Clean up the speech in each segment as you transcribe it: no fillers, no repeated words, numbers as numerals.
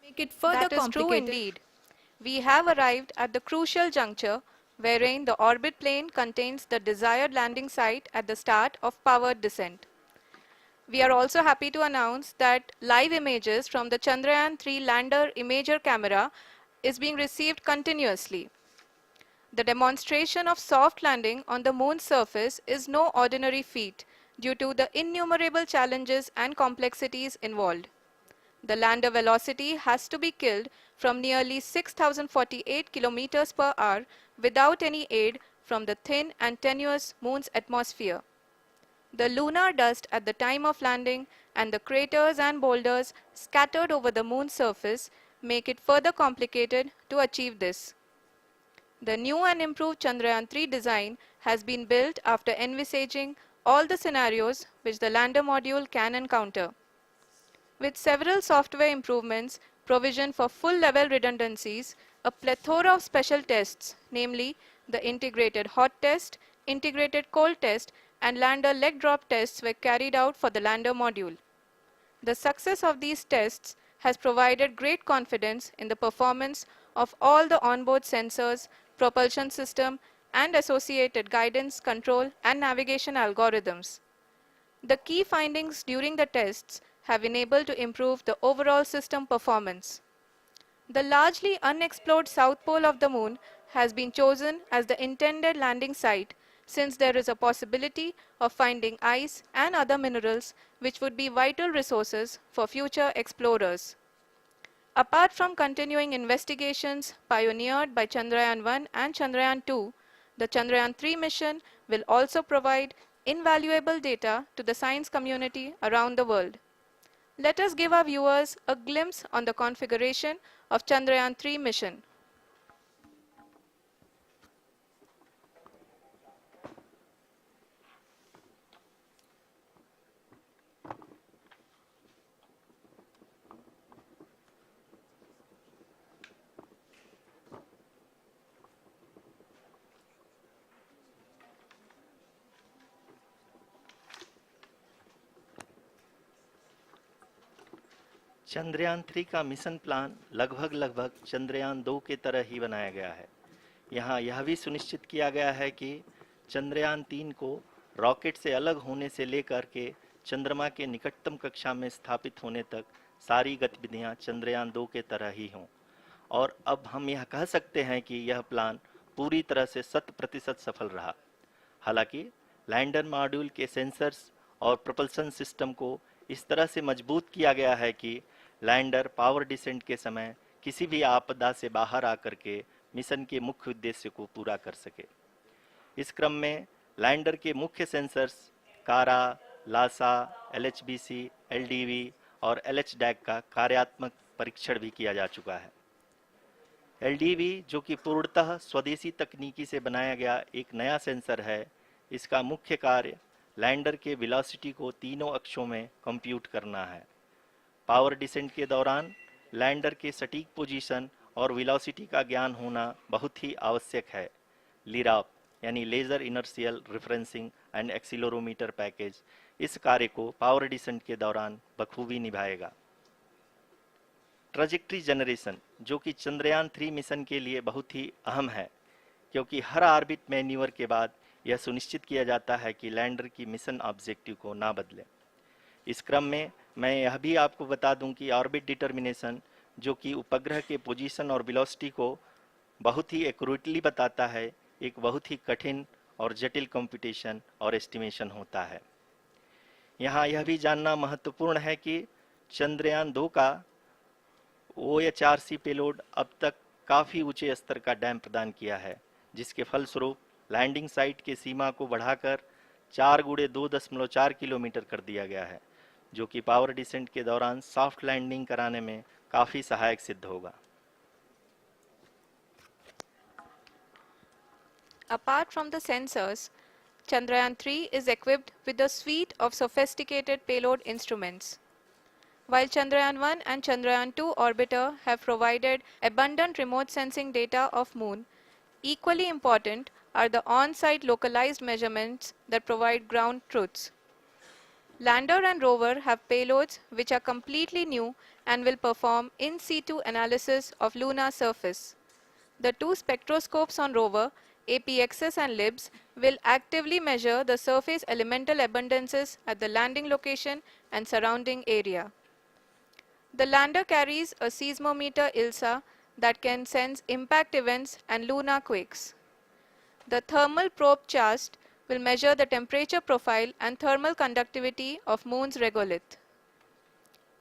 make it further That is true complicated. indeed. We have arrived at the crucial juncture wherein the orbit plane contains the desired landing site at the start of powered descent. We are also happy to announce that live images from the Chandrayaan-3 lander imager camera is being received continuously. The demonstration of soft landing on the moon's surface is no ordinary feat due to the innumerable challenges and complexities involved. The lander velocity has to be killed from nearly 6,048 kilometers per hour without any aid from the thin and tenuous moon's atmosphere. The lunar dust at the time of landing and the craters and boulders scattered over the moon's surface make it further complicated to achieve this. The new and improved Chandrayaan-3 design has been built after envisaging all the scenarios which the lander module can encounter. With several software improvements, provision for full-level redundancies, a plethora of special tests, namely the integrated hot test, integrated cold test, and lander leg drop tests were carried out for the lander module. The success of these tests has provided great confidence in the performance of all the onboard sensors, propulsion system, and associated guidance, control, and navigation algorithms. The key findings during the tests have enabled to improve the overall system performance. The largely unexplored south pole of the moon has been chosen as the intended landing site since there is a possibility of finding ice and other minerals which would be vital resources for future explorers. Apart from continuing investigations pioneered by Chandrayaan-1 and Chandrayaan-2, the Chandrayaan-3 mission will also provide invaluable data to the science community around the world. Let us give our viewers a glimpse on the configuration of Chandrayaan-3 mission. Chandrayaan 3 का mission plan लगभग चंद्रयान 2 के तरह ही बनाया गया है। यहाँ यह भी सुनिश्चित किया गया है कि चंद्रयान 3 को रॉकेट से अलग होने से लेकर के चंद्रमा के निकटतम कक्षा में स्थापित होने तक सारी गतिविधियां चंद्रयान 2 के तरह ही हों। और अब हम यह कह सकते हैं कि यह प्लान पूरी तरह से 100% सफल रहा। हालांकि लैंडर मॉड्यूल के सेंसर्स और propulsion सिस्टम को इस तरह से मजबूत किया गया है कि लैंडर पावर डिसेंट के समय किसी भी आपदा से बाहर आकर के मिशन के मुख्य उद्देश्य को पूरा कर सके। इस क्रम में लैंडर के मुख्य सेंसर्स कारा, लासा, LHBC, LDV और LHDAC का कार्यात्मक परीक्षण भी किया जा चुका है। LDV जो कि पूर्णतः स्वदेशी तकनीकी से बनाया गया एक नया सेंसर है, इसका मुख्य कार्य लैंडर के वेलोसिटी को तीनों अक्षों में कंप्यूट करना है। पावर डिसेंट के दौरान लैंडर के सटीक पोजीशन और वेलोसिटी का ज्ञान होना बहुत ही आवश्यक है। लिराप यानी laser inertial referencing and accelerometer package इस कार्य को पावर डिसेंट के दौरान बखूबी निभाएगा। ट्रैजेक्टरी जनरेशन जो कि चंद्रयान 3 मिशन के लिए बहुत ही अहम है, क्योंकि हर ऑर्बिट मैन्यूवर के बाद यह सुनिश्चित किया जाता है कि लैंडर की मिशन ऑब्जेक्टिव को ना बदले। इस क्रम में मैं यह भी आपको बता दूं कि ऑर्बिट डिटर्मिनेशन जो कि उपग्रह के पोजीशन और वेलोसिटी को बहुत ही एक्यूरेटली बताता है, एक बहुत ही कठिन और जटिल कंप्यूटेशन और एस्टिमेशन होता है। यहाँ यह भी जानना महत्वपूर्ण है कि चंद्रयान 2 का OHRC पेलोड अब तक काफ़ी ऊंचे स्तर का डैम प्रदान किया है, जिसके फलस्वरूप लैंडिंग साइट के सीमा को बढ़ाकर 4 गुणे 2.4 किलोमीटर कर दिया गया है, जो कि पावर डिसेंट के दौरान सॉफ्ट लैंडिंग कराने में काफ़ी सहायक सिद्ध होगा। Apart from the sensors, Chandrayaan-3 is equipped with a suite of sophisticated payload instruments. While Chandrayaan-1 and Chandrayaan-2 orbiter have provided abundant remote sensing data of Moon, equally important are the on-site localized measurements that provide ground truths. Lander and rover have payloads which are completely new and will perform in situ analysis of lunar surface. The two spectroscopes on rover, APXS and LIBS, will actively measure the surface elemental abundances at the landing location and surrounding area. The lander carries a seismometer ILSA that can sense impact events and lunar quakes. The thermal probe CHAST will measure the temperature profile and thermal conductivity of Moon's regolith.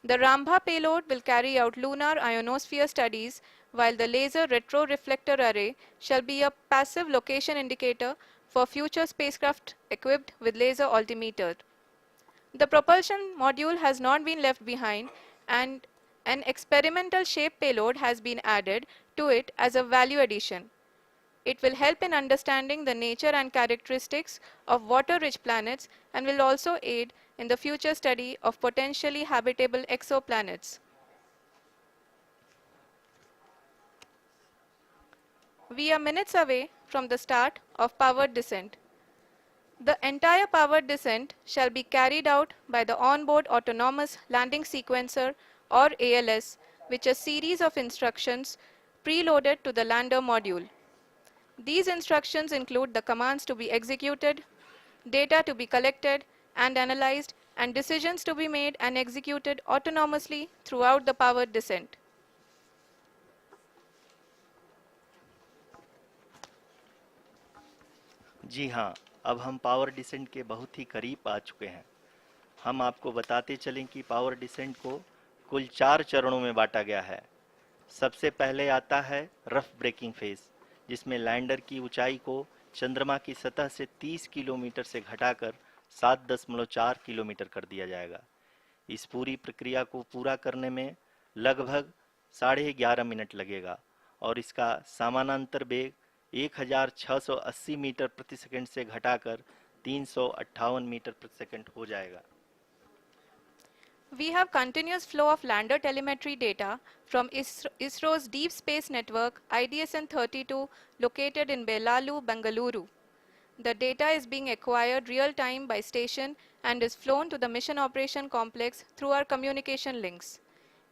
The Rambha payload will carry out lunar ionosphere studies, while the laser retroreflector array shall be a passive location indicator for future spacecraft equipped with laser altimeter. The propulsion module has not been left behind, and an experimental shape payload has been added to it as a value addition. It will help in understanding the nature and characteristics of water-rich planets and will also aid in the future study of potentially habitable exoplanets. We are minutes away from the start of powered descent. The entire powered descent shall be carried out by the onboard autonomous landing sequencer or ALS, which is a series of instructions preloaded to the lander module. These instructions include the commands to be executed, data to be collected and analyzed, and decisions to be made and executed autonomously throughout the powered descent. जी हाँ, अब हम power descent के बहुत ही करीब आ चुके हैं। हम आपको बताते चलें कि पावर डिसेंट को कुल 4 चरणों में बांटा गया है। सबसे पहले आता है रफ ब्रेकिंग फेज, जिसमें लैंडर की ऊंचाई को चंद्रमा की सतह से 30 किलोमीटर से घटाकर 7.4 किलोमीटर कर दिया जाएगा। इस पूरी प्रक्रिया को पूरा करने में लगभग 11.5 मिनट लगेगा और इसका समानांतर वेग 1680 मीटर प्रति सेकंड से घटाकर 358 मीटर प्रति सेकंड हो जाएगा। We have continuous flow of lander telemetry data from ISRO's Deep Space Network IDSN-32 located in Belalu, Bengaluru. The data is being acquired real-time by station and is flown to the Mission Operation Complex through our communication links.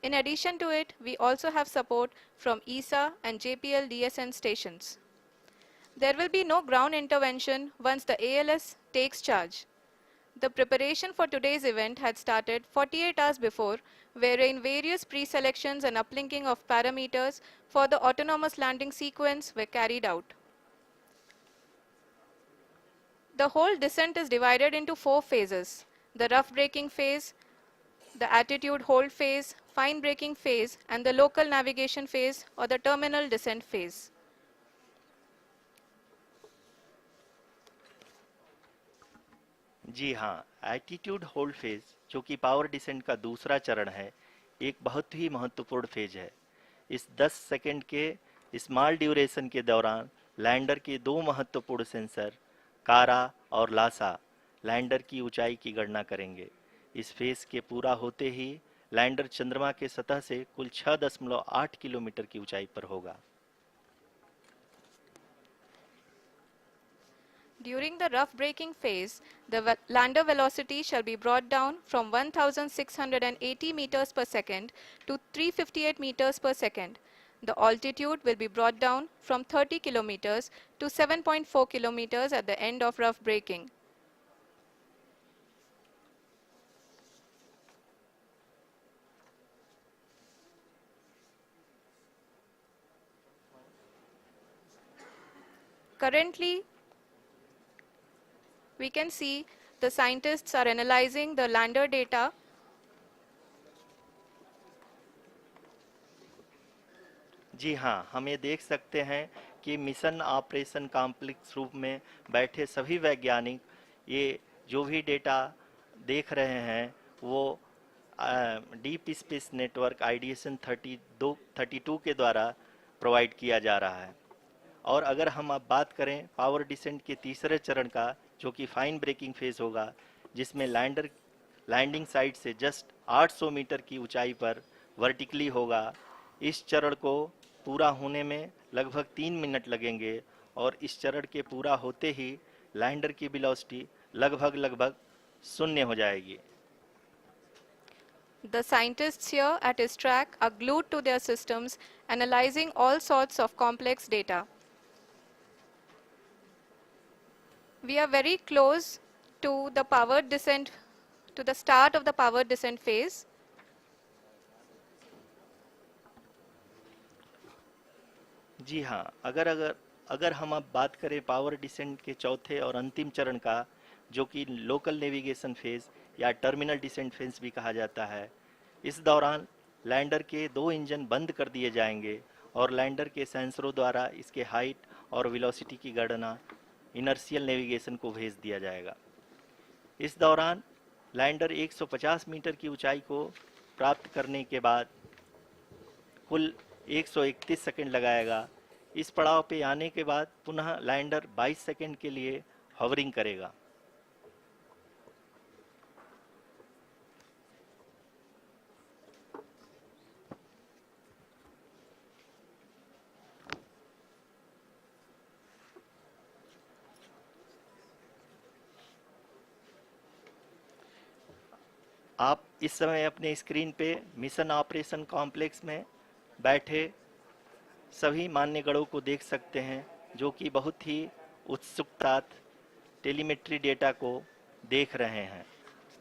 In addition to it, we also have support from ESA and JPL DSN stations. There will be no ground intervention once the ALS takes charge. The preparation for today's event had started 48 hours before, wherein various pre-selections and uplinking of parameters for the autonomous landing sequence were carried out. The whole descent is divided into 4 phases: the rough braking phase, the attitude hold phase, fine braking phase, and the local navigation phase or the terminal descent phase. जी हाँ, attitude hold phase, जो कि power descent का दूसरा चरण है, एक बहुत ही महत्वपूर्ण फेज है। इस 10 सेकंड के स्मॉल ड्यूरेशन के दौरान लैंडर के दो महत्वपूर्ण सेंसर कारा और लासा लैंडर की ऊंचाई की गणना करेंगे। इस फेज के पूरा होते ही लैंडर चंद्रमा के सतह से कुल 6.8 किलोमीटर की ऊंचाई पर होगा। During the rough braking phase, the lander velocity shall be brought down from 1680 meters per second to 358 meters per second. The altitude will be brought down from 30 kilometers to 7.4 kilometers at the end of rough braking. Currently, we can see the scientists are analyzing the lander data. जी हाँ, हम ये देख सकते हैं कि mission operation complex रूप में बैठे सभी वैज्ञानिक ये जो भी डेटा देख रहे हैं वो डीप स्पेस नेटवर्क आईडीएसएन 32 के द्वारा प्रोवाइड किया जा रहा है। और अगर हम अब बात करें पावर डिसेंट के तीसरे चरण का, जो कि फाइन ब्रेकिंग फेज होगा, जिसमें लैंडर लैंडिंग साइट से जस्ट 800 मीटर की ऊंचाई पर वर्टिकली होगा। इस चरण को पूरा होने में लगभग 3 मिनट लगेंगे और इस चरण के पूरा होते ही लैंडर की वेलोसिटी लगभग 0 हो जाएगी। The scientists here at his track are glued to their systems, analyzing all sorts of complex data. We are very close to the powered descent, to the start of the powered descent phase. जी हाँ, अगर अगर अगर हम अब बात करें power descent के चौथे और अंतिम चरण का, जो कि लोकल नेविगेशन फेज या टर्मिनल डिसेंट फेज भी कहा जाता है, इस दौरान लैंडर के दो इंजन बंद कर दिए जाएंगे और लैंडर के सेंसरों द्वारा इसके हाइट और वेलोसिटी की गणना इनर्शियल नेविगेशन को भेज दिया जाएगा। इस दौरान लैंडर 150 मीटर की ऊंचाई को प्राप्त करने के बाद कुल 131 सेकंड लगाएगा। इस पड़ाव पे आने के बाद पुनः लैंडर 22 सेकंड के लिए हवरिंग करेगा। आप इस समय अपने स्क्रीन पे मिशन ऑपरेशन कॉम्प्लेक्स में बैठे सभी मान्यगणों को देख सकते हैं, जो कि बहुत ही उत्सुकता टेलीमेट्री डेटा को देख रहे हैं।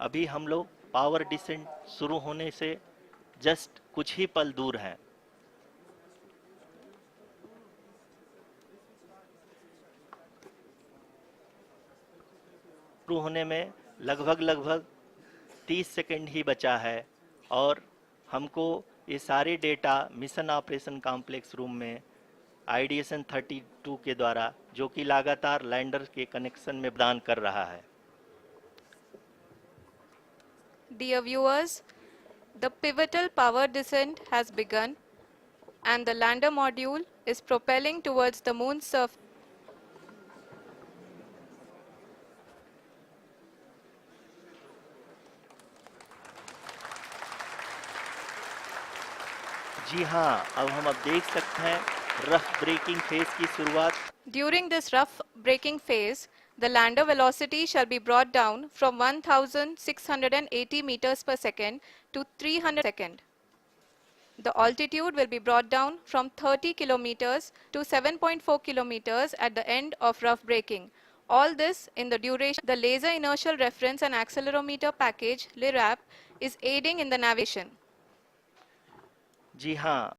अभी हम लोग पावर डिसेंट शुरू होने से जस्ट कुछ ही पल दूर हैं। शुरू होने में लगभग 30 सेकंड ही बचा है और हमको ये सारे data mission operation complex room में आईडीएसएन 32 के द्वारा, जो कि लगातार लैंडर के कनेक्शन में प्रदान कर रहा है। Dear viewers, the pivotal power descent has begun and the lander module is propelling towards the moon's surface. जी हाँ, अब हम देख सकते हैं रफ ब्रेकिंग फेज की शुरुआत। During this rough braking phase, the lander velocity shall be brought down from 1680 meters per second to 300 second. The altitude will be brought down from 30 kilometers to 7.4 kilometers at the end of rough braking. All this in the duration. The Laser Inertial Reference and Accelerometer package, LIRAP, is aiding in the navigation. जी हाँ,